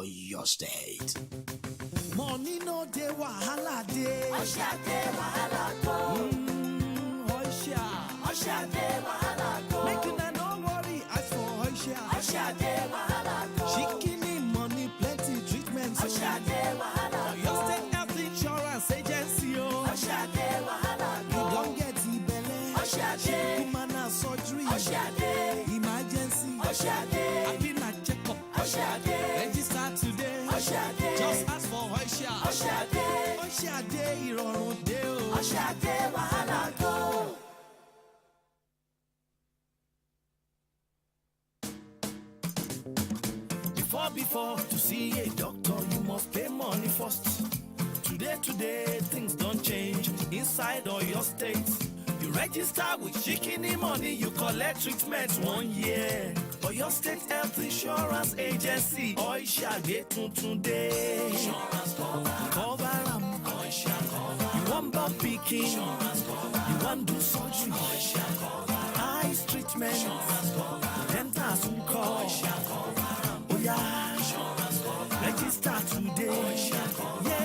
Oyo State. Money no dey wahala dey. Oyshia dey wahala go. Oyshia. Oyshia dey wahala go. Make una no worry as for Oyshia. Oyshia dey wahala go. Shikini money plenty treatment. Oyshia dey wahala go. Oyo State Health Insurance Agency o. Oyshia dey wahala go. You don get belle. Oyshia dey. Human surgery. Oyshia dey. Emergency. Oyshia dey. Abi na checkup. Oyshia dey. Register today. Oyshia dey. Just ask for Oyshia. Oyshia dey. Oyshia dey ìrọ̀rùn dé o. Oyshia dey wahala go. Before to see a doctor, you must pay money first. Today, things don't change inside Oyo State. You register with Shikini money, you collect treatment 1 year. Oyo State Health Insurance Agency, Oyshia get today. Insurance Cover am, Oyshia cover. you want bump picking, Insurance cover. you want do surgery, Oyshia cover. eyes treatment, Insurance cover. dental soon call. Oyshia cover. Oh yeah. Insurance cover. Register today. Oyshia cover. Yeah.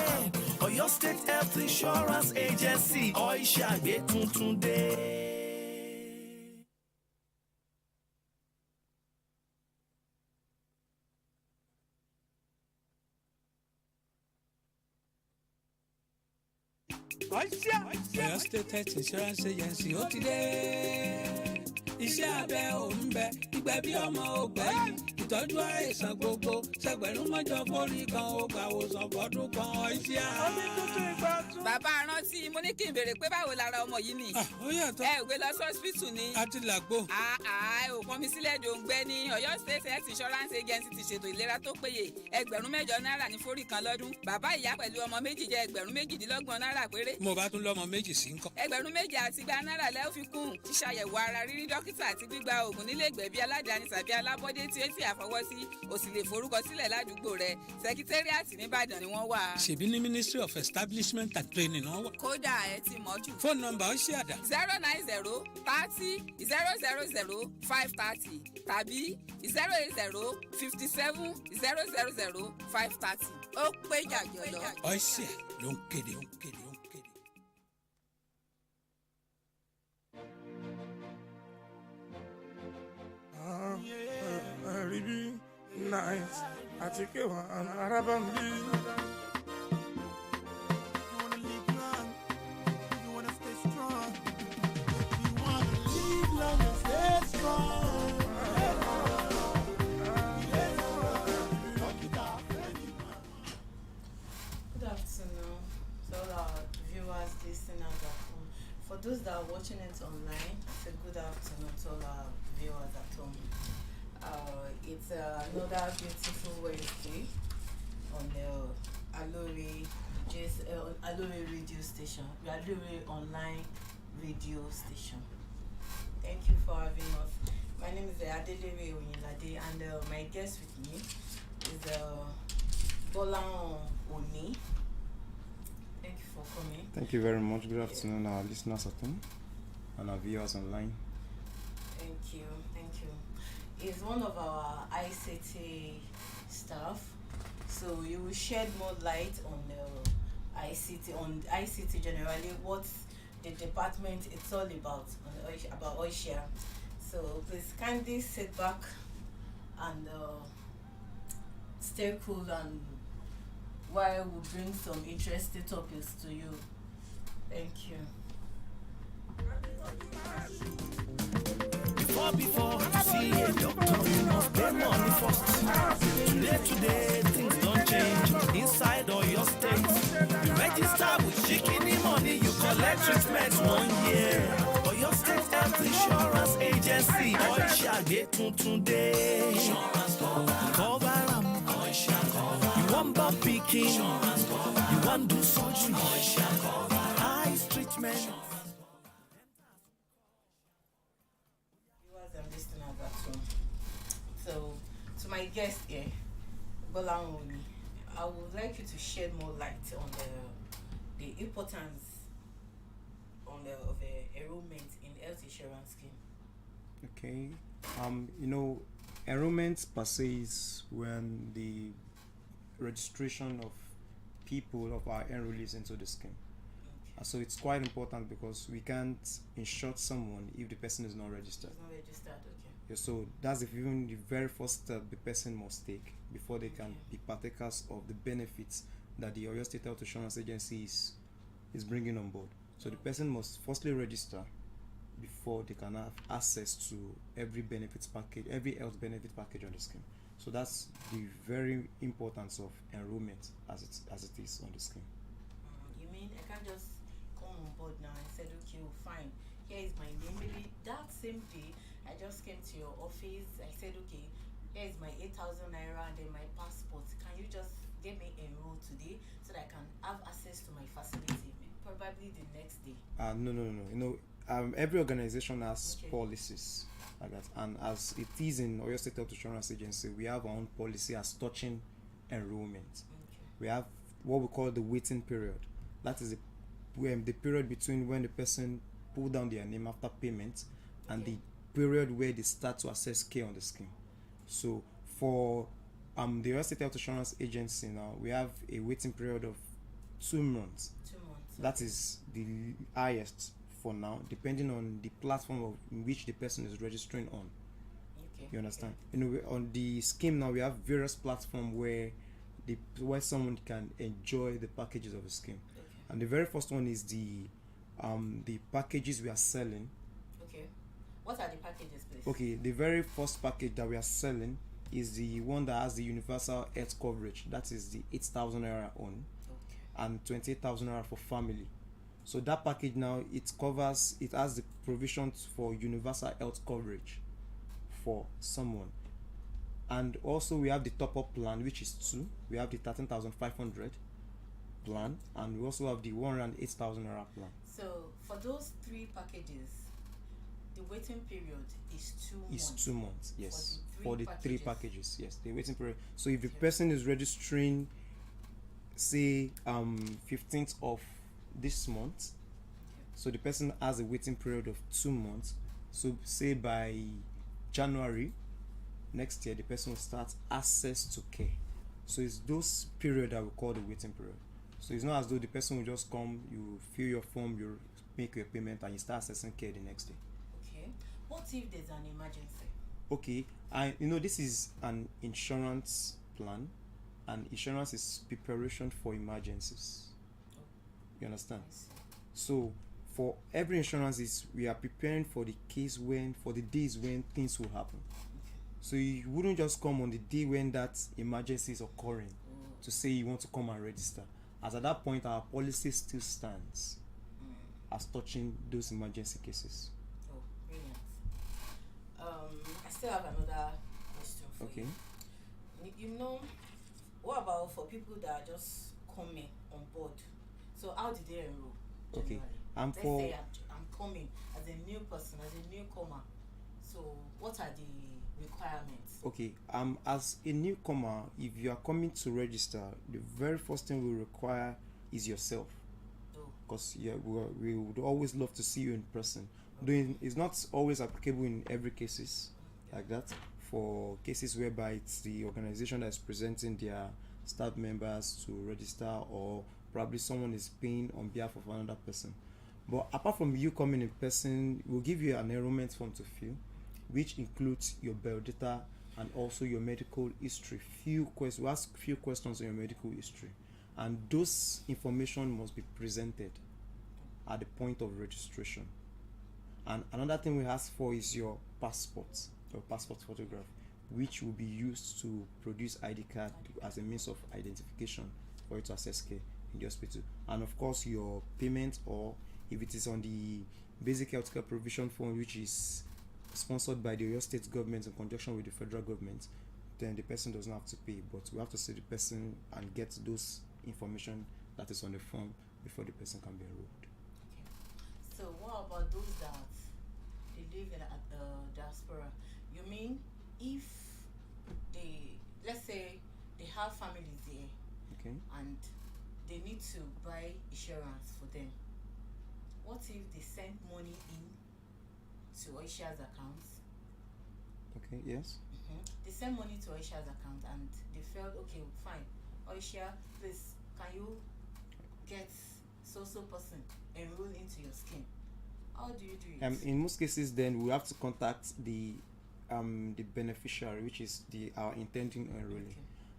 Oyo State Health Insurance Agency. Oyshia get today. Oyo State Health Insurance Agency ó ti dé. Iṣẹ́ abẹ ò ń bẹ, ìgbẹ̀bí ọmọ ò gbẹ̀yìn. Ìtọ́jú àìsàn gbogbo, ṣẹgbẹ̀rún mọ́jọ forí kan ó gbà wòsàn fọ́dún kan Oyshia. Omi tuntun ìgbà tún. Bàbá rántí mo ní kí n béèrè pé báwo lára ọmọ yìí ni. Ó yàtọ̀. Ẹ ò gbé lọ sí hospital ni. A ti làgbo. Ẹ ò pọnmi sílẹ̀ dòǹgbẹ́ ní Oyo State Health Insurance Agency ti ṣètò ìlera tó péye. Ẹgbẹ̀rún 8 náírà ní fórí kan lọ́dún. Bàbá ìyá pẹ̀lú ọmọ méjì jẹ́ ẹgbẹ̀rún 22 náírà péré. Mo bá tún lọ́mọ méjì sí ńkọ́. Ẹgbẹ̀rún 2 àti 2 náírà lẹ́ ó fi kún. Ṣíṣàyẹ̀wò ara rírí dókítà àti gbígba oògùn nílé ìgbẹ̀bí aládàáni tàbí alábọ́dé tí ó ti àfọwọ́sí. O sì lè forúkọ sílẹ̀ ládùúgbò rẹ̀. Sẹkítẹ́rìàtì nìbàdàn ni wọ́n wà. Ṣèbí ní Ministry of Establishment and Training náà wà. Kódà ẹ ti mọ̀ jù. Fóònù nọ́mbà Oyshia dà. 090 30 000 530 tàbí 080 57 000 530. Ó pé jàjọ̀lọ̀. Oyshia ló ń kéde, ó ń kéde, ó ń kéde. Ribi nice. Àti kéwà arábà ń bí. You wanna live long, you wanna stay strong. You wanna live long and stay strong. Good afternoon to all our viewers, listeners at home. For those that are watching it online, it's a good afternoon to all our viewers at home. It's another beautiful Wednesday on the Aloore radio station, the Aloore online radio station. Thank you for having us. My name is Adelere Oyinlade, and my guest with me is Bola Oni. Thank you for coming. Thank you very much. Good afternoon, our listeners at home and our viewers online. Thank you. He's one of our ICT staff, so you will shed more light on the ICT generally, what the department it's all about Oyshia. So please kindly sit back and stay cool, and while we bring some interesting topics to you. Thank you. Before to see a doctor, you must pay money first. Today, things don't change inside Oyo State. You register with Shikini money, you collect treatment 1 year. Oyo State Health Insurance Agency, Oyshia get today. Insurance cover. Cover am, Oyshia cover. you want bump picking, Insurance cover. you want do surgery, Oyshia cover. eyes treatment. I'm listening at home. So, to my guest here, Bola Oni, I would like you to shed more light on the importance of enrollment in health insurance scheme. Okay. Enrollment per se is when the registration of people, of our enrollees into the scheme. So it's quite important because we can't insure someone if the person is not registered. It's not registered, okay. Yeah, so that's even the very first step the person must take before they can be partakers of the benefits that the Oyo State Health Insurance Agency is bringing on board. So the person must firstly register before they can have access to every benefits package, every health benefit package on the scheme. So that's the very importance of enrollment as it is on the scheme. You mean I can't just come on board now and said, okay, well, fine, here is my name. Maybe that same day I just came to your office, I said, okay, here is my 8,000 naira and then my passport. Can you just get me enrolled today so that I can have access to my facility? Probably the next day. No. Every organization has policies like that, and as it is in Oyo State Health Insurance Agency, we have our own policy as touching enrollment. We have what we call the waiting period. That is the period between when the person pull down their name after payment and the period where they start to access care on the scheme. So for the Oyo State Health Insurance Agency now, we have a waiting period of 2 months. 2 months. That is the highest for now, depending on the platform in which the person is registering on. You understand? On the scheme now, we have various platforms where someone can enjoy the packages of the scheme. And the very first one is the packages we are selling. Okay. What are the packages, please? Okay, the very first package that we are selling is the one that has the universal health coverage. That is the 8,000 naira on, and 28,000 naira for family. So that package now, it has the provisions for universal health coverage for someone. And also we have the top-up plan, which is 2. We have the 13,500 plan, and we also have the 108,000 naira plan. So for those 3 packages, the waiting period is 2 months. Is 2 months, yes. For the the 3 packages, yes. The waiting period. So if the person is registering, say 15th of this month, so the person has a waiting period of 2 months. So say by January next year, the person will start access to care. So it's those period that we call the waiting period. So it's not as though the person will just come, you fill your form, you make your payment, and you start accessing care the next day. Okay. What if there's an emergency? Okay, this is an insurance plan, and insurance is preparation for emergencies. You understand? So for every insurance, we are preparing for the days when things will happen. So you wouldn't just come on the day when that emergency is occurring to say you want to come and register. As at that point, our policy still stands as touching those emergency cases. Oh, brilliant. I still have another question for you. What about for people that are just coming on board? So how did they enroll? Okay, Let's say I'm coming as a new person, as a newcomer. So what are the requirements? Okay, as a newcomer, if you are coming to register, the very first thing we require is yourself. Because we would always love to see you in person. Though it's not always applicable in every cases like that. For cases whereby it's the organization that is presenting their staff members to register, or probably someone is paying on behalf of another person. But apart from you coming in person, we'll give you an enrollment form to fill, which includes your biodata and also your medical history. We ask few questions on your medical history, and those information must be presented at the point of registration. And another thing we ask for is your passport photograph, which will be used to produce ID card as a means of identification for you to access care in the hospital. And of course your payment, or if it is on the basic healthcare provision form, which is sponsored by the Oyo State government in conjunction with the federal government, then the person doesn't have to pay, but we have to see the person and get those information that is on the form before the person can be enrolled. Okay. So what about those that they live in diaspora? You mean if let's say they have families there, Okay. and they need to buy insurance for them, what if they send money in to Oyshia's account? Okay, yes. They send money to Oyshia's account and they felt, okay, fine, Oyshia, please, can you get so person enroll into your scheme? How do you do it? In most cases, then we have to contact the beneficiary, which is our intending enrollee,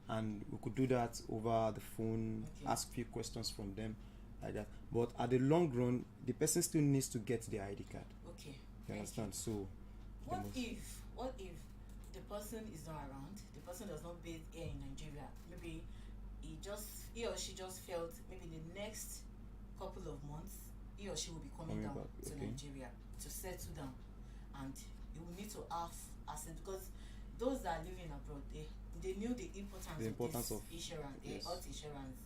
and we could do that over the phone, ask few questions from them, like that. But at the long run, the person still needs to get the ID card. Okay. You understand? So, what if the person is not around? The person does not base here in Nigeria. Maybe he or she just felt maybe the next couple of months he or she will be coming down to Nigeria to settle down, and you will need to have access, because those that are living abroad, they knew the importance of insurance, health insurance.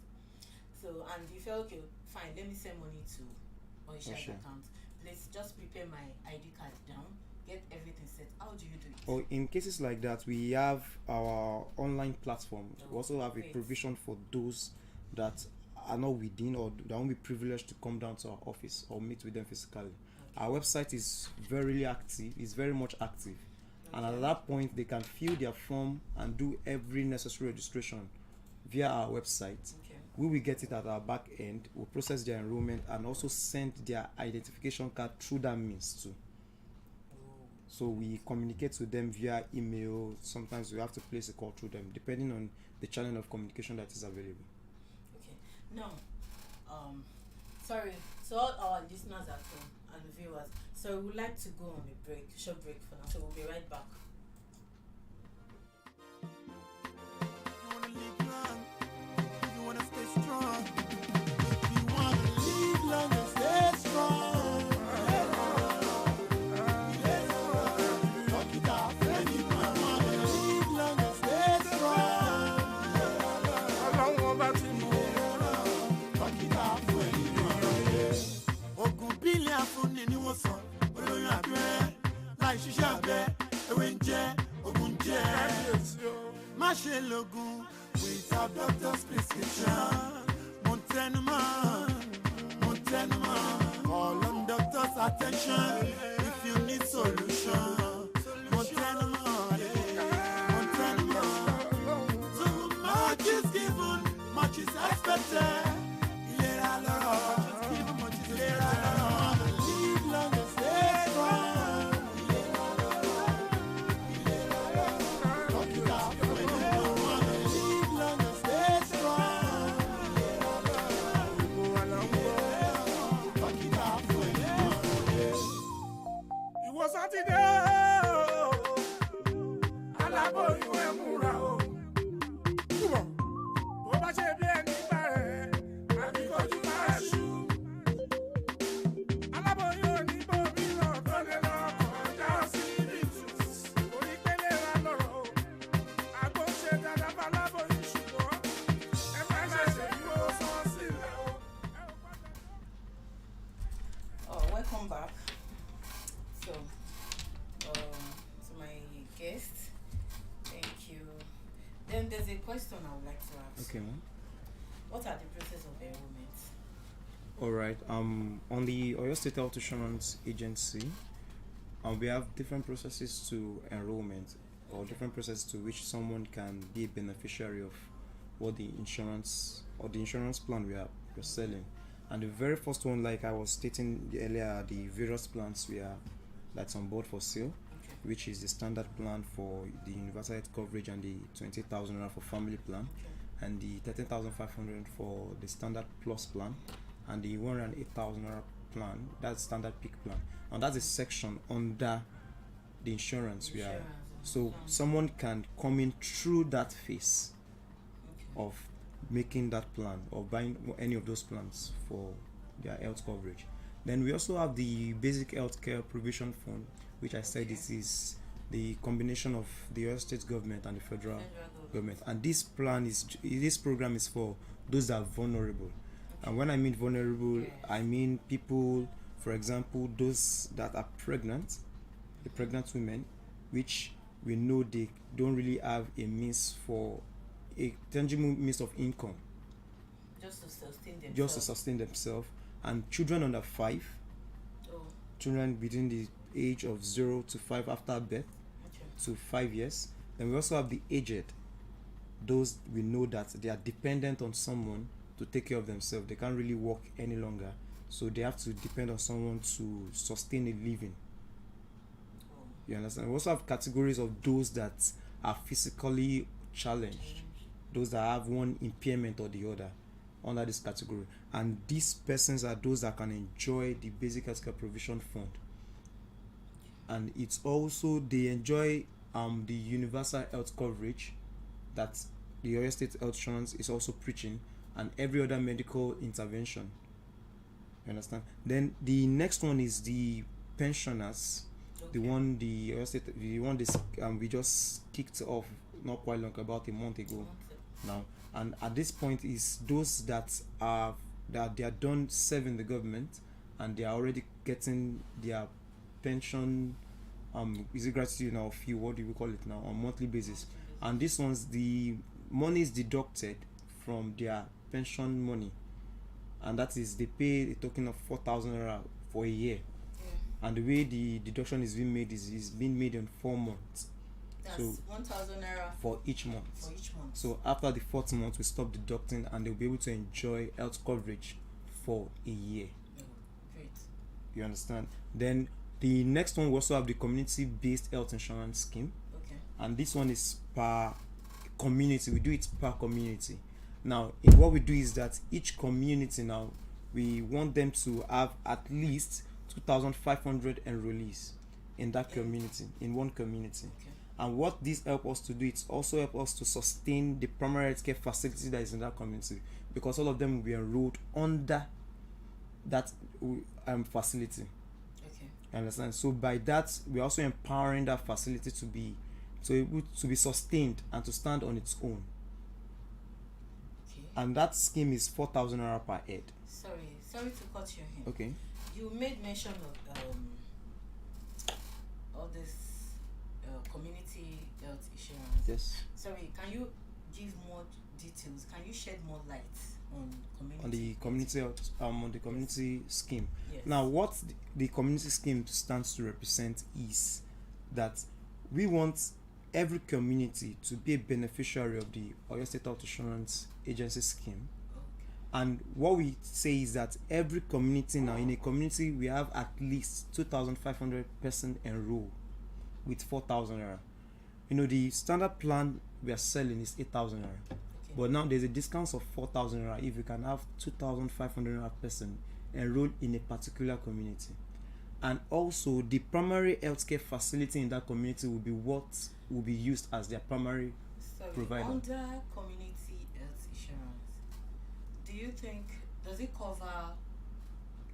So, and you felt, okay, fine, let me send money to Oyshia's account. Let's just prepare my ID card down, get everything set. How do you do it? Oh, in cases like that, we have our online platform. We also have a provision for those that are not within or that won't be privileged to come down to our office or meet with them physically. Our website is very active, it's very much active. And at that point, they can fill their form and do every necessary registration via our website. We will get it at our back end, we'll process their enrollment and also send their identification card through that means too. So we communicate with them via email. Sometimes we have to place a call through them, depending on the channel of communication that is available. Okay. Now, sorry, so all our listeners at home and viewers, so we would like to go on a short break for now. So we'll be right back. You wanna live long, you wanna stay strong. You wanna live long and stay strong. Rock it off, anyone wanna live long and stay strong. Ọlọ́run ọba ti mú. Rock it off, anyone. Ogun bílẹ̀ afúnni ni wọ́n sọ, olóyún abẹ́rẹ́, láì ṣiṣẹ́ abẹ, ewé ń jẹ́, ogun ń jẹ́. Má ṣe lògùn without doctor's prescription. Mo tẹnumọ́, call on doctor's attention if you need solution. Mo tẹnumọ́. Too much is given, much is expected. Ìlera lọ́rọ̀, ìlera lọ́rọ̀. Live long and stay strong. Rock it off when you don't wanna live long and stay strong. Rock it off when you Ìwọ Sátidé o, aláboyún ẹ múra o. Túbọ̀, bó bá ṣe bí ẹni bá rẹ̀, àbí kojú máa ṣú. Aláboyún oníbòmí náà tó lè lọ kọjá síbìtù. Onípele ra lọ́rọ̀ o, àgbo ṣe dáadáa bá aláboyún ṣùgbọ́n ẹ má ṣe ṣèlú ó sọ sílẹ̀ o. Welcome back. So, to my guest, thank you. Then there's a question I would like to ask. Okay, ma'am. What are the process of enrollment? All right. On the Oyo State Health Insurance Agency, we have different processes to enrollment, or different processes to which someone can be a beneficiary of what the insurance plan we're selling. And the very first one, like I was stating earlier, the various plans that's on board for sale, which is the standard plan for the universal health coverage and the 20,000 naira for family plan, and the 13,500 for the standard plus plan, and the 108,000 naira plan, that's standard peak plan. And that's a section under the insurance we are. So someone can come in through that phase of making that plan or buying any of those plans for their health coverage. Then we also have the basic healthcare provision fund, which I said this is the combination of the Oyo State government and the federal government. And this program is for those that are vulnerable. And when I mean vulnerable, I mean people, for example, those that are pregnant, the pregnant women, which we know they don't really have a means for a tangible means of income Just to sustain themselves, and children under 5, children between the age of 0 to 5 after birth to 5 years. Then we also have the aged those we know that they are dependent on someone to take care of themselves. They can't really work any longer, so they have to depend on someone to sustain a living. You understand? We also have categories of those that are physically challenged, those that have one impairment or the other under this category. And these persons are those that can enjoy the basic healthcare provision fund. And it's also they enjoy the universal health coverage that the Oyo State Health Insurance is also preaching, and every other medical intervention. You understand? Then the next one is the pensioners. The one the Oyo State, the one this we just kicked off not quite long, about a month ago now. And at this point is those that they are done serving the government and they are already getting their pension is it gratuity now, fee, what do we call it now, on monthly basis. And this one's the money is deducted from their pension money, and that is they pay a token of 4,000 naira for a year. And the way the deduction is being made is being made in 4 months. That's so 1,000 naira for each month. for each month. So after the 4th month, we stop deducting, and they'll be able to enjoy health coverage for a year. Oh, great. You understand? Then the next one, we also have the community-based health insurance scheme, Okay. and this one is per community. We do it per community. Now, what we do is that each community now, we want them to have at least 2,500 enrollees in that community, in one community. Okay. And what this help us to do, it's also help us to sustain the primary health care facility that is in that community, because all of them will be enrolled under that facility. Okay. You understand? So by that, we're also empowering that facility to be able to be sustained and to stand on its own. Okay. And that scheme is 4,000 naira per head. Sorry to cut you here. Okay. You made mention of all this community health insurance. Yes. Sorry, can you give more details? Can you shed more light on community? On the community health, on the community scheme. Yes. Now, what the community scheme stands to represent is that we want every community to be a beneficiary of the Oyo State Health Insurance Agency scheme. And what we say is that every community now, in a community, we have at least 2,500 person enrolled with 4,000 naira. You know, the standard plan we are selling is 8,000 naira. Okay. But now there's a discount of 4,000 naira if you can have 2,500 naira person enrolled in a particular community. And also, the primary healthcare facility in that community will be what will be used as their primary provider. Under community health insurance, do you think, does it cover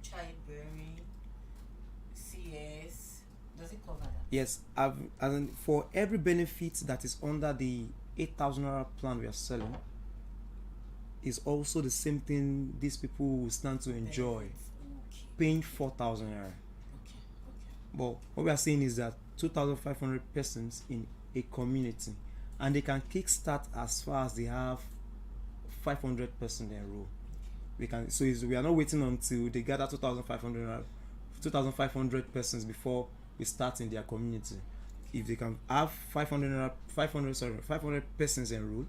childbearing, CS? Does it cover that? Yes, as in for every benefit that is under the 8,000 naira plan we are selling, is also the same thing these people will stand to enjoy, Benefits. Okay. paying 4,000 naira. Okay. But what we are saying is that 2,500 persons in a community, and they can kickstart as far as they have 500 persons enrolled. We are not waiting until they gather 2,500 persons before we start in their community. If they can have 500 persons enrolled,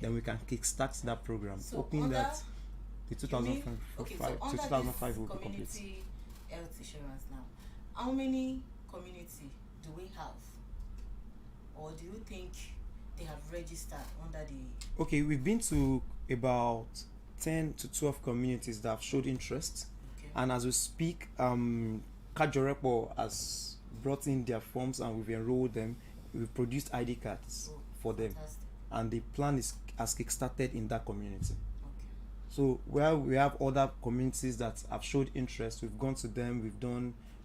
then we can kickstart that program, So hoping under- that the So under 2005 will be this complete. community health insurance now, how many community do we have? Or do you think they have registered under the... Okay, we've been to about 10 to 12 communities that have showed interest. Okay. And as we speak, Kajorepo has brought in their forms and we've enrolled them. We've produced ID cards Oh, for them, fantastic. and the plan has kickstarted in that community. Okay. So where we have other communities that have showed interest, we've gone to them,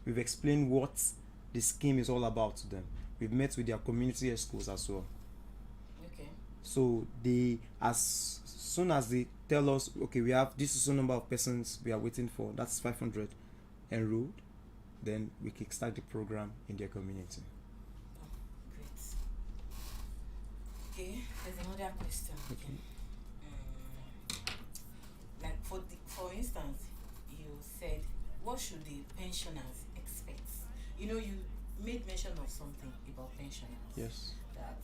we've explained what the scheme is all about to them. We've met with their community schools as well. Okay. So they, as soon as they tell us, okay, we have this is the number of persons we are waiting for, that's 500 enrolled, then we kickstart the program in their community. Oh, great. Okay, there's another question. Okay. Like for instance, you said, what should the pensioners expect? You know, you made mention of something about pensioners. Yes. That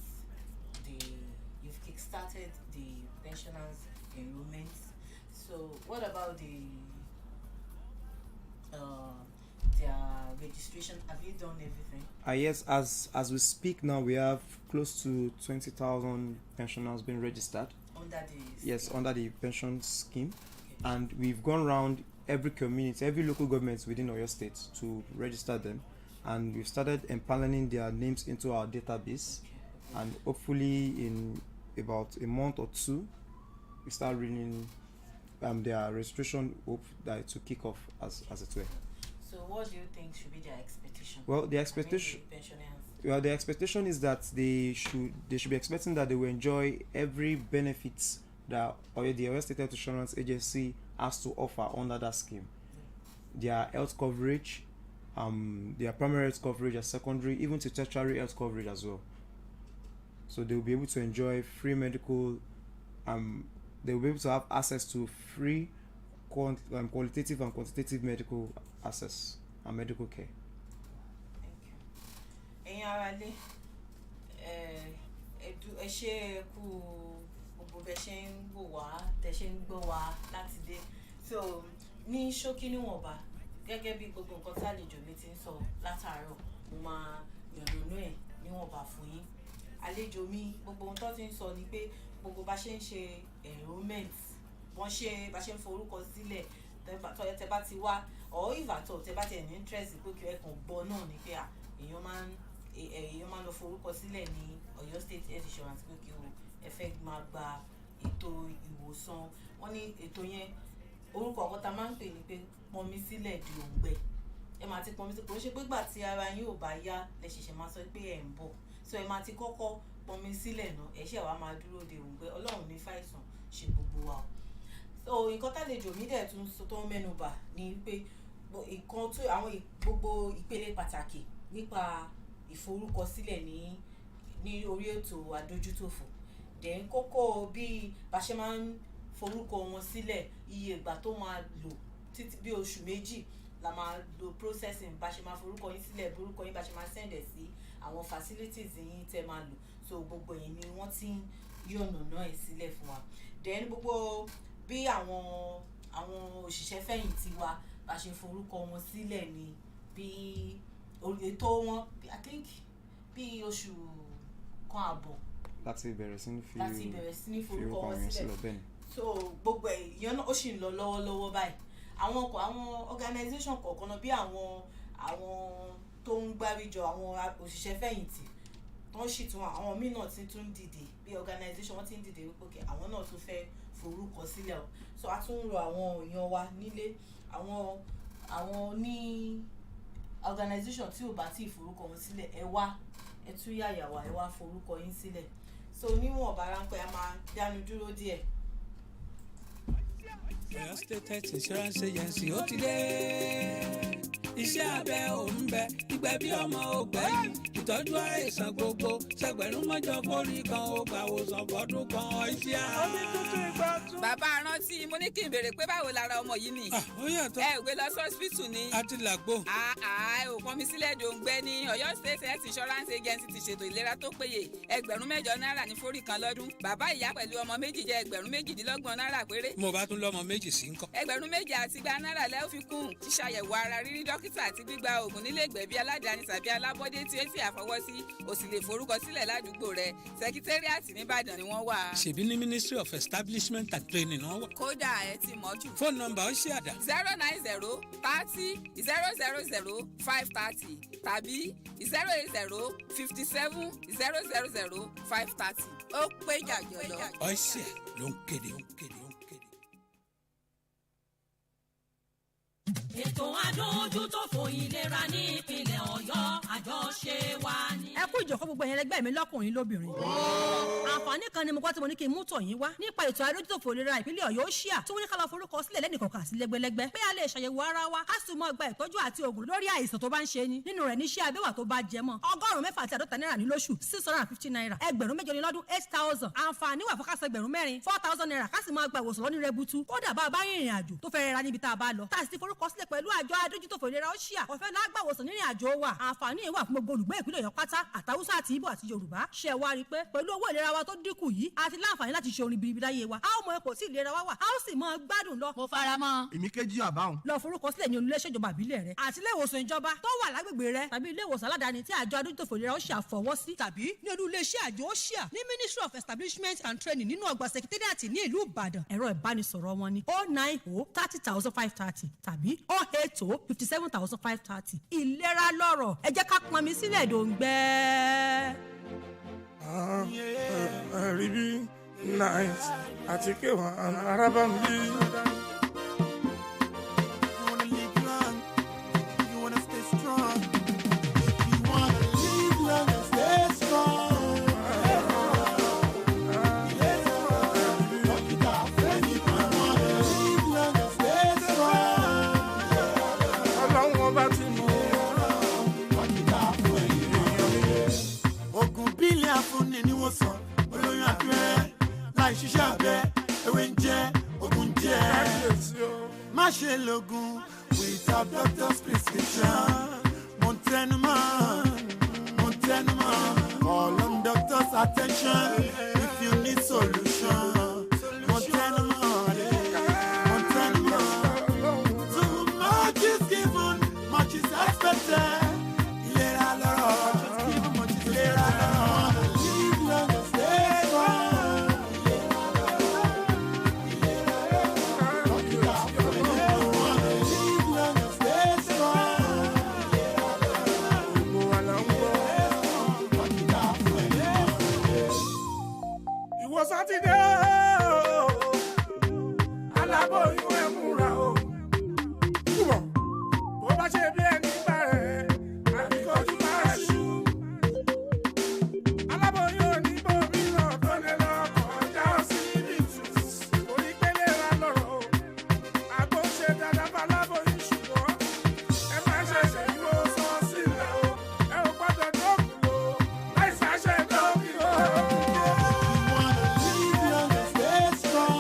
you you've kickstarted the pensioners enrollment. So what about their registration? Have you done everything? Yes, as we speak now, we have close to 20,000 pensioners being registered. Under the Yes, under the pension scheme, and we've gone around every community, every local government within Oyo State to register them, and we've started empaneling their names into our database, and hopefully in about a month or two, we start reading their registration. Hope that it will kick off as it were. So what do you think should be their expectation? Well, the expectation. I mean, the pensioners. Well, the expectation is that they should be expecting that they will enjoy every benefits that the Oyo State Health Insurance Agency has to offer under that scheme. Their health coverage, their primary health coverage, and secondary, even to tertiary health coverage as well. So they will be able to enjoy free medical. They will be able to have access to free qualitative and quantitative medical access and medical care. Ẹ̀yin ará ilé, ẹ ṣé kú gbogbo bẹ ṣe ń wò wá, tẹ ṣe ń gbọ́ wá láti dé. So ní ṣókí níwọ̀nba, gẹ́gẹ́ bí gbogbo nǹkan tí àlejò mi ti ń sọ látàárọ̀, mo máa yànnàná ẹ̀ níwọ̀nba fún yín. Àlejò mi gbogbo ohun tó ti ń sọ ni pé gbogbo bá ṣe ń ṣe enrollment, bá ṣe ń forúkọ sílẹ̀, tẹ bá ti wá, or if at all tẹ bá ti ní interest pé kí ẹ kàn gbọ́ náà ni pé èèyàn máa ń lọ forúkọ sílẹ̀ ní Oyo State Health Insurance pé kí ẹ fẹ́ máa gba ètò ìwòsàn. Wọ́n ní ètò yẹn orúkọ ọ̀kan tá máa ń pè ní pé pọnmi sílẹ̀ di òǹgbẹ. Ẹ máa ti pọnmi sí, kò ń ṣe pé gbà tí ara yín ò bá yá lẹ ṣẹ̀ṣẹ̀ máa sọ pé ẹ̀ ń bọ̀. So ẹ máa ti kọ́kọ́ pọnmi sílẹ̀ náà, ẹ ṣẹ̀ wá máa dúró de òǹgbẹ. Ọlọ́run ní fàìsàn ṣe gbogbo wa. So nǹkan tálejò mi dẹ̀ tún sọ tó ń mẹ́nubà ni pé nǹkan tó àwọn gbogbo ìpele pàtàkì nípa ìforúkọsílẹ̀ ní orí ètò àdójútòfò. Then kókó bí bá ṣe máa ń forúkọ wọn sílẹ̀, iye ìgbà tó máa lò títí bí oṣù méjì la máa lo processing bá ṣe máa forúkọ yín sílẹ̀, borúkọ yín bá ṣe máa send ẹ̀ sí àwọn facilities yín tẹ́ máa lò. So gbogbo yẹn ni wọ́n ti ń yànnàná ẹ̀ sílẹ̀ fún wa. Then gbogbo bí àwọn òṣìṣẹ́ fẹ̀yìntì wa bá ṣe forúkọ wọn sílẹ̀ ni bí ètò wọn, I think bí oṣù kan àbọ̀ láti bẹ̀rẹ̀ sí ní forúkọ wọn sílẹ̀ bẹ́ẹ̀ ni. So gbogbo ìyẹn náà ó sì ń lọ lọ́wọ́lọ́wọ́ báyìí. Àwọn organisation kọ̀ọ̀kan náà bí àwọn tó ń gbáríjọ àwọn òṣìṣẹ́ fẹ̀yìntì tó ń sì tún àwọn míì náà ti tún dìde bí organisation wọ́n ti ń dìde wípé àwọn náà tún fẹ́ forúkọ sílẹ̀ o. So a tún ń rọ àwọn èèyàn wa nílé, àwọn ní organisation tí ò bá tí ì forúkọ wọn sílẹ̀, ẹ wá, ẹ tún yàyà wá, ẹ wá forúkọ yín sílẹ̀. So níwọ̀n bá ráńpẹ́ a máa dánu dúró díẹ̀. Oyo State Health Insurance Agency ó ti dé. Iṣẹ́ abẹ ò ń bẹ, ìgbẹ̀bí ọmọ ò gbẹ̀yìn, ìtọ́jú àìsàn gbogbo, ṣẹgbẹ̀rún mọ́jọ forí kan ó gbà wòsàn fọdún kan Oyshia. Omi tuntun ìgbà tún. Bàbá rántí mo ní kí n béèrè pé báwo lára ọmọ yìí ni. Ó yàtọ̀. Ẹ ò gbé lọ sí hospital ni. A ti làgbo. Ẹ ò pọnmi sílẹ̀ dòǹgbẹ ní Oyo State Health Insurance Agency ti ṣètò ìlera tó péye. Ẹgbẹ̀rún 8 ní forí kan lọ́dún. Bàbá ìyá pẹ̀lú ọmọ méjì jẹ́ ẹgbẹ̀rún 22 péré. Mo bá tún lọ́mọ méjì sí ńkọ́. Ẹgbẹ̀rún 2 àti igba lẹ́ ó fi kún ṣíṣàyẹ̀wò ara, rírí dókítà àti gbígba oògùn nílé ìgbẹ̀bí aládàáni tàbí alábọ́dé tí ó ti àfọwọ́sí. O sì lè forúkọ sílẹ̀ ládùúgbò rẹ. Sẹkítẹ́rìàtì nìbàdàn ni wọ́n wà. Ṣèbí ní Ministry of Establishment and Training náà wà. Kódà ẹ ti mọ̀ jù. Fóònù nọ́mbà Oyshia dà. 090 30 000 530 tàbí 080 57 000 530. Ó pé jàjọ lọ. Oyshia ló ń kéde. Ètò àdójútòfò ìlera ní ìpínlẹ̀ Ọ̀yọ́ àjọṣe wa ni. Ẹ kú ìjọ̀kọ́ gbogbo ẹ̀yin ẹlẹgbẹ́ mi lọ́kùnrin lóbìnrin. Àǹfààní kan ni mo gbọ́ tí mo ní kí n mú tọ̀ yín wá nípa ètò àdójútòfò ìlera ìpínlẹ̀ Ọ̀yọ́ Oyshia tí wọ́n ní ká lọ forúkọ sílẹ̀ lẹ́nìkọ̀ọ̀kan àti lẹ́gbẹ́lẹ́gbẹ́ pé a lè ṣàyẹ̀wò ara wa ká sì mọ gba ìtọ́jú àti òògùn lórí àìsàn tó bá ń ṣe ni. Nínú rẹ̀ ní iṣẹ́ abẹ́wà tó bá jẹ mọ́ £1,650 ní lóṣù £650, ẹgbẹ̀rún 8 ní lọ́dún 8,000. Àǹfààní wà fún ká san ẹgbẹ̀rún 4 £4,000 ká sì máa gba ìwòsàn lọ́ní rẹbutu. Kódà bá a bá rìnrìn àjò tó fẹ́ rẹra níbi tá a bá lọ tá a sì ti forúkọ sílẹ̀ pẹ̀lú àjọ adójútòfò ìlera Oyshia ọ̀fẹ́ lágbàwòsàn nínú àjò wa àǹfààní wà fún gbogbo olùgbé ìpínlẹ̀ Ọ̀yọ́ pátá àtàwùsá àti Ìgbò àti Yorùbá ṣe wá rí i pé pẹ̀lú owó ìlera wa tó dínkù yìí a ti láǹfààní láti ṣe orin biribi láyé wa a ó mọ ipò tí ìlera wa wà a ó sì mọ gbádùn lọ. mo fara mọ́. èmi kejì àbáhùn. lọ forúkọ sílẹ̀ ní olùléṣẹ́ ìjọba àbílẹ̀ rẹ àti ilé ìwòsàn ìjọba tó wà lágbègbè rẹ tàbí ilé ìwòsàn aládàáni tí àjọ adójútòfò ìlera Oyshia fọwọ́ sí tàbí ní olú iléeṣẹ́ àjọ Oyshia ní Ministry of Establishment and Training nínú ọgbà Secretariat ní ìlú Ìbàdàn. ẹ̀rọ ìbánisọ̀rọ̀ wọn ni 090-30,530 tàbí 080-57,530. ìlera lọ́rọ̀ ẹ jẹ́ ká pọnmi sílẹ̀ dòǹgbẹ́. Ribi nice àti kéwà arábà ń bí. You wanna live long, you wanna stay strong. You wanna live long and stay strong. Ọlọ́run ọba ti mú. Ogun bílẹ̀ afúnni ni wọ́n sọ, olóyún abẹ́rẹ́ láì ṣiṣẹ́ abẹ, ewé ń jẹ́, ogun ń jẹ́. Má ṣe lògùn without doctor's prescription. Mo ń tẹnumọ́, call on doctor's attention if you need solution. Mo ń tẹnumọ́. Too much is given, much is expected. Ìlera lọ́rọ̀, ìlera lọ́rọ̀. Live long and stay strong. Live long and stay strong. Ìwọ Sátidé aláboyún ẹ múra o. Túbọ̀ bó bá ṣe bí ẹni bá rẹ̀ àbíkọ́jú máa ṣú. Aláboyún oníbòmí náà tó lè lọ kọjá ọsibítù. Onípele ra lọ́rọ̀ o. Àgbo ṣe dáadáa bá aláboyún ṣùgbọ́n ẹ má ṣe ṣèyíwó sọ sílẹ̀ o. Ẹ ò gbọ́dọ̀ dókun o. Láìsí àṣẹ dókun o. Live long and stay strong.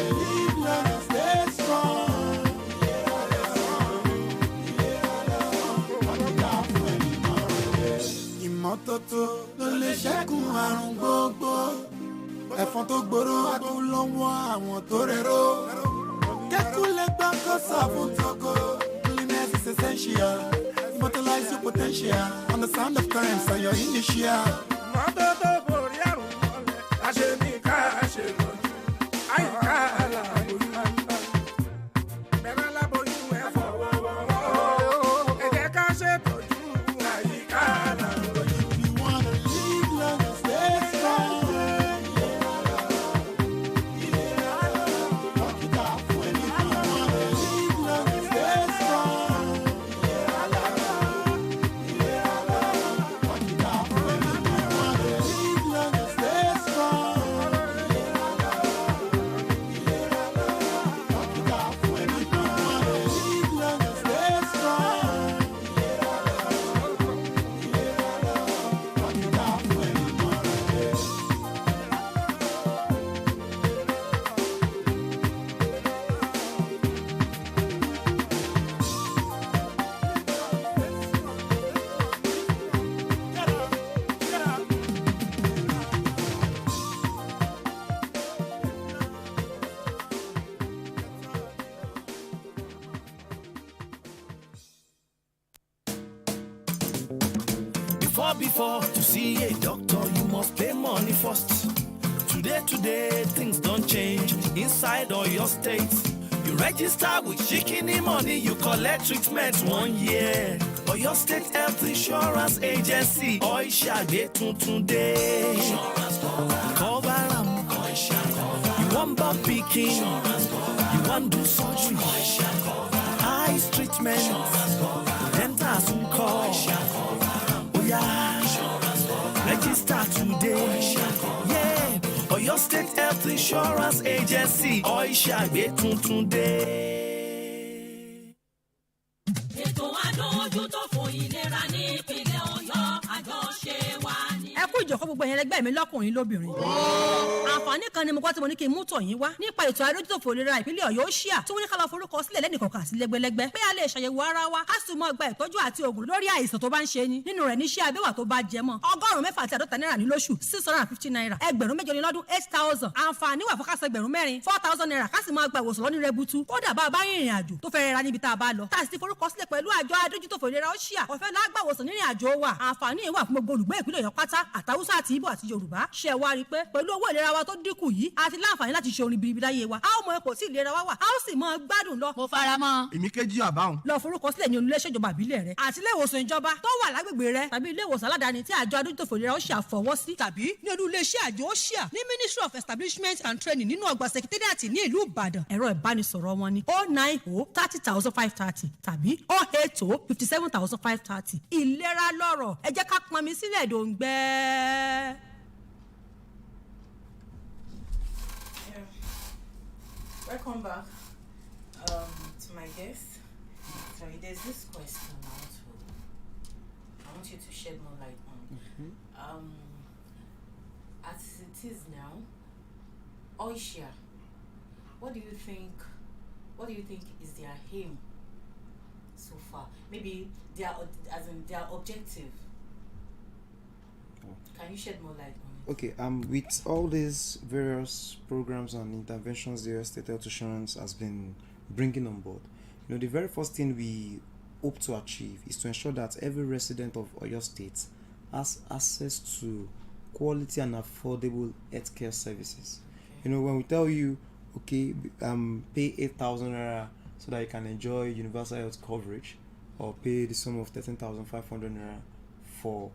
Live long and stay strong. Ìmọ́tótó ló lè ṣẹ́gun àrùn gbogbo. Ẹ̀fọn tó gbòòrò àtò lọ́wọ́ àwọn tó rẹ̀rọ. Kẹ́kùn lè gbà kó sàfún tókò. Cleanliness is essential. Immortalize your potential. Understand the times and your initial. Mọ́tótó borí àrùn mọ́lẹ̀, àṣẹ ní ká ṣe lọ́jú. Àyíká aláboyún. Bẹ̀rẹ̀ aláboyún ẹ fọwọ́ wọ́wọ́. Ẹ jẹ́ ká ṣètọ́jú àyíká aláboyún. You wanna live long and stay strong. Live long and stay strong. Live long and stay strong. Live long and stay strong. Before to see a doctor, you must pay money first. Today, things don't change inside or your state. You register with Shikini money, you collect treatment 1 year. Or your state health insurance agency, Oyshia get today. Cover am, you want bump picking, you want do surgery, eyes treatment, dental soon call. Register today. Yeah. Or your state health insurance agency. Oyshia get today. ètò àdójútòfò ìlera ní ìpínlẹ̀ Ọ̀yọ́ àjọṣe wa ni. ẹ kú ìjọ̀kọ́ gbogbo ẹ̀yẹn ẹlẹgbẹ́ mi lọ́kùnrin lóbìnrin. àǹfààní kan ni mo gbọ́ tí mo ní kí n mú tọ̀ yín wá nípa ètò àìrójútòfò ìlera ìpínlẹ̀ Ọ̀yọ́ Oyshia tí wọ́n ní ká lọ forúkọ sílẹ̀ lẹ́nìkọ̀ọ̀kan àti lẹ́gbẹ́lẹ́gbẹ́ pé a lè ṣàyẹ̀wò ara wa ká sì mọ gba ìtọ́jú àti òògùn lórí àìsàn tó bá ń ṣe ni nínú rẹ̀ níṣẹ́ abẹ́wà tó bá jẹ mọ́ £1,650 ní lóṣù £650 ẹgbẹ̀rún méje ní lọ́dún 8,000 àǹfààní wà fọ́kàsọ ẹgbẹ̀rún mẹ́rin £4,000 ká sì máa gba ìwòsàn lọ́ní rẹbutu kódà bá a bá rìnrìn àjò tó fẹ́rẹ̀ ra níbi tá a bá lọ tá a sì ti forúkọ sílẹ̀ pẹ̀lú àjọ adójútòfò ìlera Oyshia ọ̀fẹ́ lágbàwòsàn nírìn àjò wa àǹfààní yìí wà fún gbogbo olùgbé ìpínlẹ̀ Ọ̀yọ́ pátá àtàwùsá àti Ìgbò àti Yorùbá ṣe wá rí i pé pẹ̀lú owó ìlera wa tó dínkù yìí a ti láǹfààní láti ṣe orin biribi láyé wa a ó mọ ipò tí ìlera wa wà a ó sì mọ gbádùn lọ. mo fara mọ́. èmi kejì àbáhùn. lọ forúkọ sílẹ̀ ní oníléeṣẹ́ ìjọba àbílẹ̀ rẹ àti ilé ìwòsàn ìjọba tó wà lágbègbè rẹ tàbí ilé ìwòsàn aládàáni tí àjọ adójútòfò ìlera Oyshia fọwọ́ sí tàbí ní olú iléeṣẹ́ àjọ Oyshia ní Ministry of Establishment and Training nínú ọgbà secretariat ní ìlú Ìbàdàn ẹ̀rọ ìbánisọ̀rọ̀ wọn ni 090 30,530 tàbí 080 57,530 ìlera lọ́rọ̀ ẹ jẹ́ ká pọnmi sílẹ̀ dòǹgbẹ́. Welcome back to my guest. Sorry, there's this question I want you to shed more light on. As it is now, Oyshia, what do you think is their aim so far? Maybe their objective. Can you shed more light on it? Okay, with all these various programs and interventions the Oyo State Health Insurance has been bringing on board, the very first thing we hope to achieve is to ensure that every resident of Oyo State has access to quality and affordable healthcare services. Okay. When we tell you, okay, pay 8,000 naira so that you can enjoy universal health coverage, or pay the sum of 13,500 naira for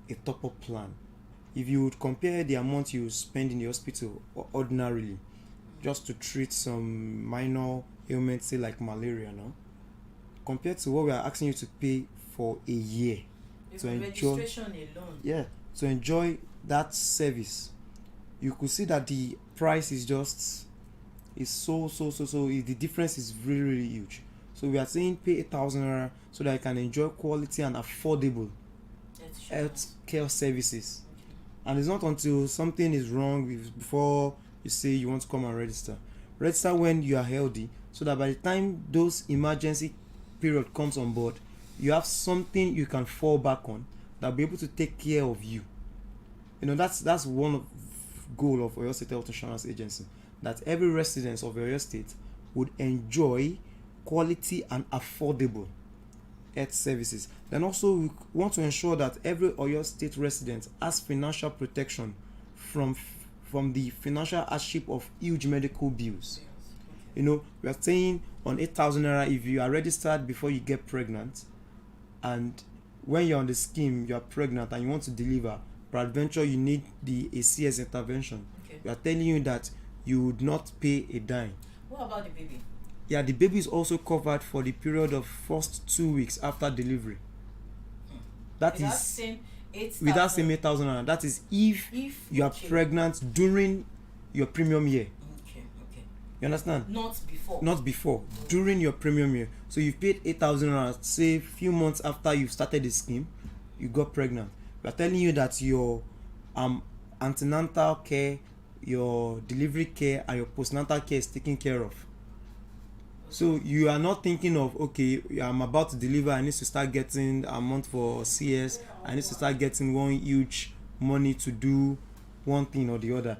a top-up plan. If you would compare the amount you spend in the hospital ordinarily just to treat some minor ailments, say like malaria, compared to what we are asking you to pay for a year to enjoy registration alone. To enjoy that service, you could see that the price is so the difference is really, really huge. So we are saying pay 8,000 naira so that you can enjoy quality and affordable health care services. And it's not until something is wrong before you say you want to come and register. Register when you are healthy, so that by the time those emergency period comes on board, you have something you can fall back on that will be able to take care of you. That's one of goal of Oyo State Health Insurance Agency, that every resident of Oyo State would enjoy quality and affordable health services. Then also we want to ensure that every Oyo State resident has financial protection from the financial hardship of huge medical bills. We are saying on 8,000 naira if you are registered before you get pregnant, and when you're on the scheme you are pregnant and you want to deliver, peradventure you need the ACS intervention. Okay. We are telling you that you would not pay a dime. What about the baby? Yeah, the baby is also covered for the period of first 2 weeks after delivery. That is without same 8,000 naira. That is if you are pregnant during your premium year. Okay. You understand? Not before. During your premium year. So you've paid 8,000 naira, say a few months after you started the scheme, you got pregnant. We are telling you that your antenatal care, your delivery care, and your postnatal care is taken care of. So you are not thinking of, okay, I'm about to deliver, I need to start getting a month for CS, I need to start getting one huge money to do one thing or the other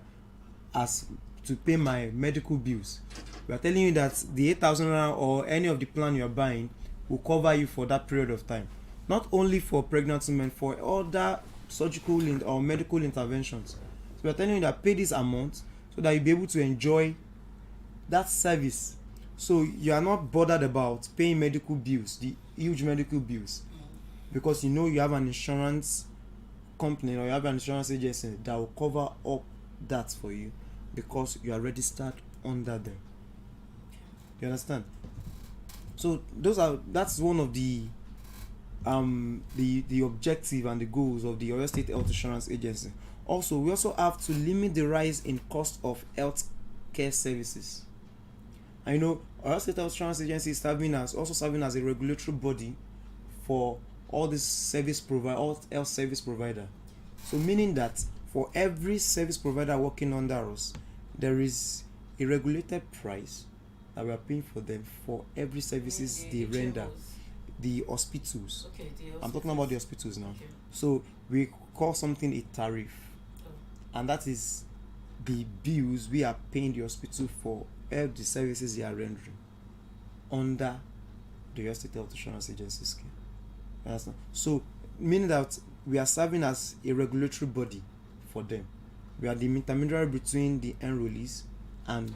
as to pay my medical bills. We are telling you that the 8,000 or any of the plan you are buying will cover you for that period of time. Not only for pregnant women, for other surgical or medical interventions. So we are telling you that pay this amount so that you'll be able to enjoy that service. So you are not bothered about paying medical bills, the huge medical bills, because you have an insurance company or you have an insurance agency that will cover up that for you because you are registered under them. You understand? So that's one of the objective and the goals of the Oyo State Health Insurance Agency. Also, we also have to limit the rise in cost of health care services. And Oyo State Health Insurance Agency is serving as a regulatory body for all these all health service provider. So meaning that for every service provider working under us, there is a regulated price that we are paying for them for every services they render. The hospitals. Okay, I'm talking about the hospitals now. Okay. So we call something a tariff, and that is the bills we are paying the hospital for all the services they are rendering under the Oyo State Health Insurance Agency scheme. Understand? So meaning that we are serving as a regulatory body for them. We are the intermediary between the enrollees and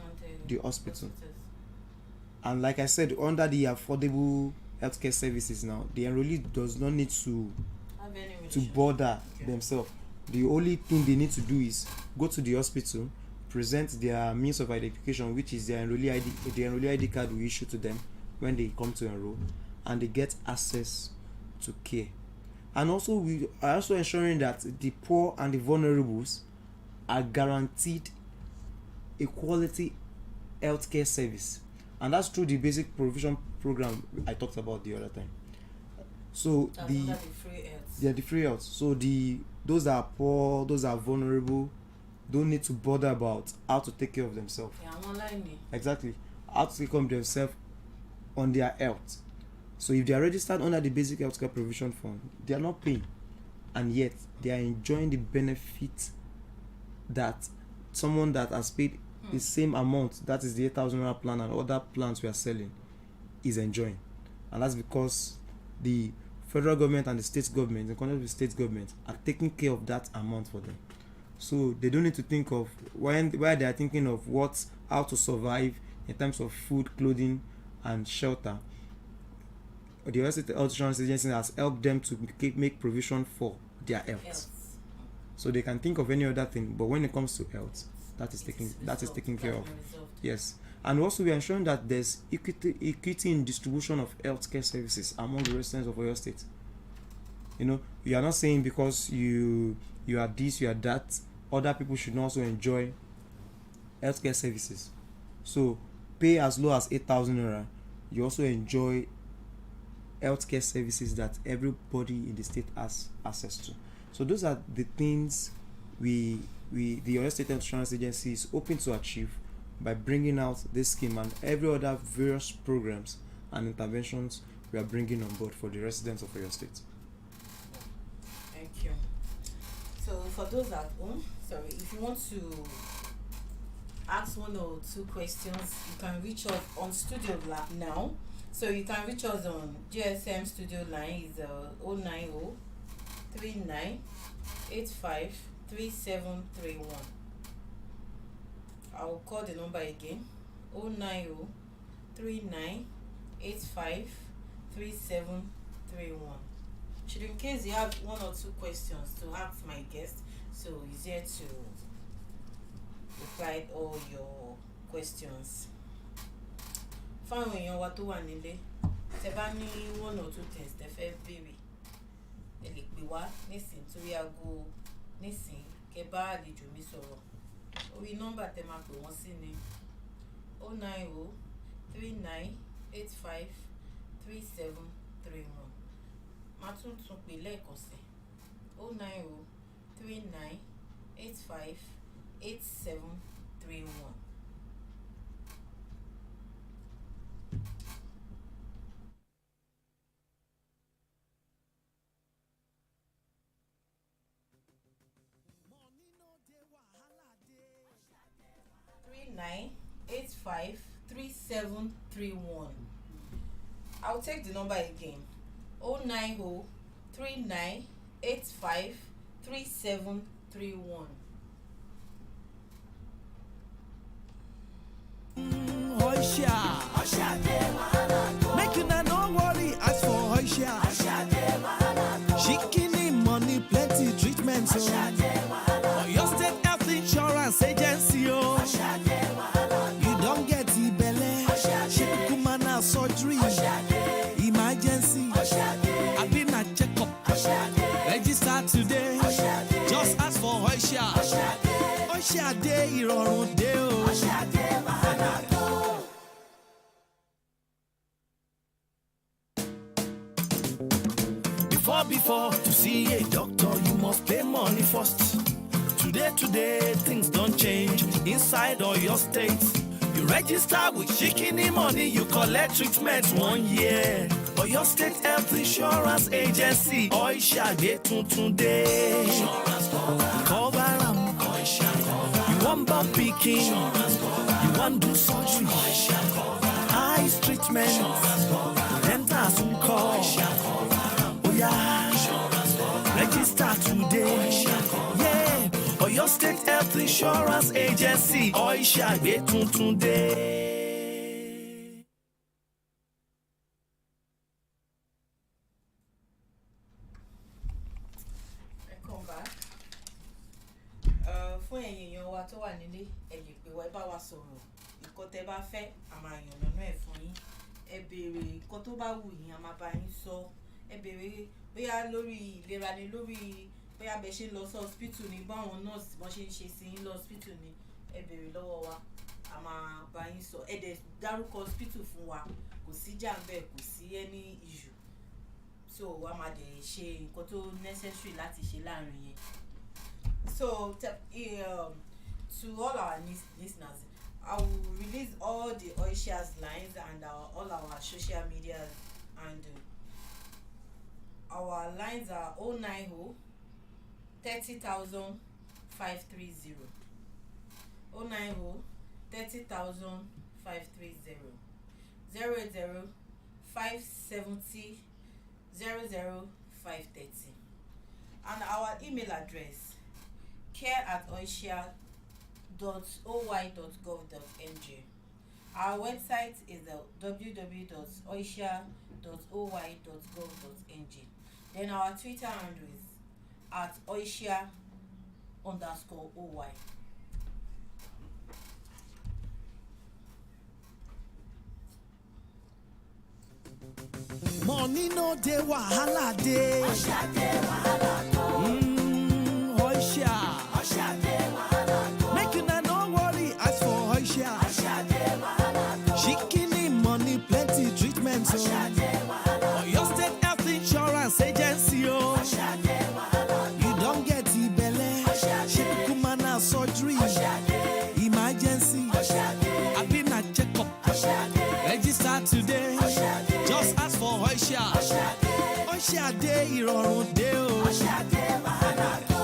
the hospital. And like I said, under the affordable healthcare services now, the enrollee does not need to bother themselves. The only thing they need to do is go to the hospital, present their means of identification, which is their enrollee ID, the enrollee ID card we issue to them when they come to enroll, and they get access to care. And also we are also ensuring that the poor and the vulnerables are guaranteed a quality healthcare service, and that's through the basic provision program I talked about the other time. So the free health. So those that are poor, those that are vulnerable, don't need to bother about how to take care of themselves. Exactly, how to take care of themselves on their health. So if they are registered under the basic healthcare provision fund, they are not paying, and yet they are enjoying the benefit that someone that has paid the same amount, that is the 8,000 naira plan and other plans we are selling, is enjoying. And that's because the federal government and the state government, in conjunction with the state government, are taking care of that amount for them. So they don't need to think of why they are thinking of how to survive in terms of food, clothing, and shelter. The Oyo State Health Insurance Agency has helped them to make provision for their health. So they can think of any other thing, but when it comes to health, that is taken care of. Yes. And also we are ensuring that there's equity in distribution of healthcare services among the residents of Oyo State. You are not saying because you are this, you are that, other people should also enjoy healthcare services. So pay as low as 8,000 naira, you also enjoy healthcare services that everybody in the state has access to. So those are the things the Oyo State Health Insurance Agency is hoping to achieve by bringing out this scheme and every other various programs and interventions we are bringing on board for the residents of Oyo State. Thank you. So for those at home, if you want to ask one or two questions, you can reach us on Studio Lab now. So you can reach us on GSM Studio line is 090 39 85 3731. I will call the number again, 090 39 85 3731. Should in case you have one or two questions to ask my guest, so he's here to reply all your questions. Fáwọn èèyàn wa tó wà nílé, tẹ́ bá ní one or two things tẹ́ fẹ́ béèrè, ẹ lè pè wá nísìnyí torí aago nísìnyí kẹ́ bá àlejò mi sọ̀rọ̀. Orí nọ́mbà tẹ́ máa pè wọ́n sí ni 090 39 85 3731. Màá tún pè lẹ́ẹ̀kan sí 090 39 85 8731. Nine 85 3731. I'll take the number again. 090 39 85 3731. Oyshia. Make you no worry, as for Oyshia. She give money, plenty treatment. Oyo State Health Insurance Agency. You don't get the belly. She kumana surgery. Emergency. I've been a checkup. Register today. Just ask for Oyshia. Oyshia Day, Ìrọ̀rùn dé o. Before Before to see a doctor, you must pay money first. Today, things don't change inside or your state. You register with Shikini money, you collect treatment 1 year. Or your state health insurance agency, Oyshia get today. Cover am, you want bump picking, you want do surgery, eyes treatment, dental soon call. Oh yeah, register today. Yeah, or your state health insurance agency, Oyshia get today. Welcome back. Fún ẹ̀yin èèyàn wa tó wà nílé, ẹ lè pè wá, ẹ bá wa sọ̀rọ̀. Nǹkan tẹ́ bá fẹ́, a máa yànnàná ẹ̀ fún yín. Ẹ béèrè nǹkan tó bá wù yín, a máa bá yín sọ. Ẹ béèrè bóyá lórí ìlera ni, lórí bóyá bẹ ṣe ń lọ sí hospital ni, báwọn nurse wọ́n ṣe ń ṣe sí yín lọ hospital ni. Ẹ béèrè lọ́wọ́ wa, a máa bá yín sọ. Ẹ dẹ̀ dárúkọ hospital fún wa, kò sí jàǹbẹ́, kò sí any issue. So a máa dẹ̀ ṣe nǹkan tó necessary láti ṣe láàrin yẹn. So to all our listeners, I will release all the Oyshia's lines and all our social media, and our lines are 090 30,000 530, 090 30,000 530, 080 570 00530, and our email address care@oyshia.oy.gov.ng. Our website is www.oyshia.oy.gov.ng. Then our Twitter handle is @Oyshia_OY. Money no dey, wahala dey. Oyshia dey, wahala go. Oyshia. Oyshia dey, wahala go. Make una no worry, as for Oyshia. Oyshia dey, wahala go. Shikini money, plenty treatment. Oyshia dey, wahala go. Your state health insurance agency, oh. Oyshia dey, wahala go. You don't get ibele. Oyshia dey. Shikumana surgery. Oyshia dey. Emergency. Oyshia dey. I've been a checkup. Oyshia dey. Register today. Oyshia dey. Just ask for Oyshia. Oyshia dey, ìrọ̀rùn dé o. Oyshia dey, wahala go.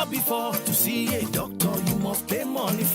Before to see a doctor, you must pay money for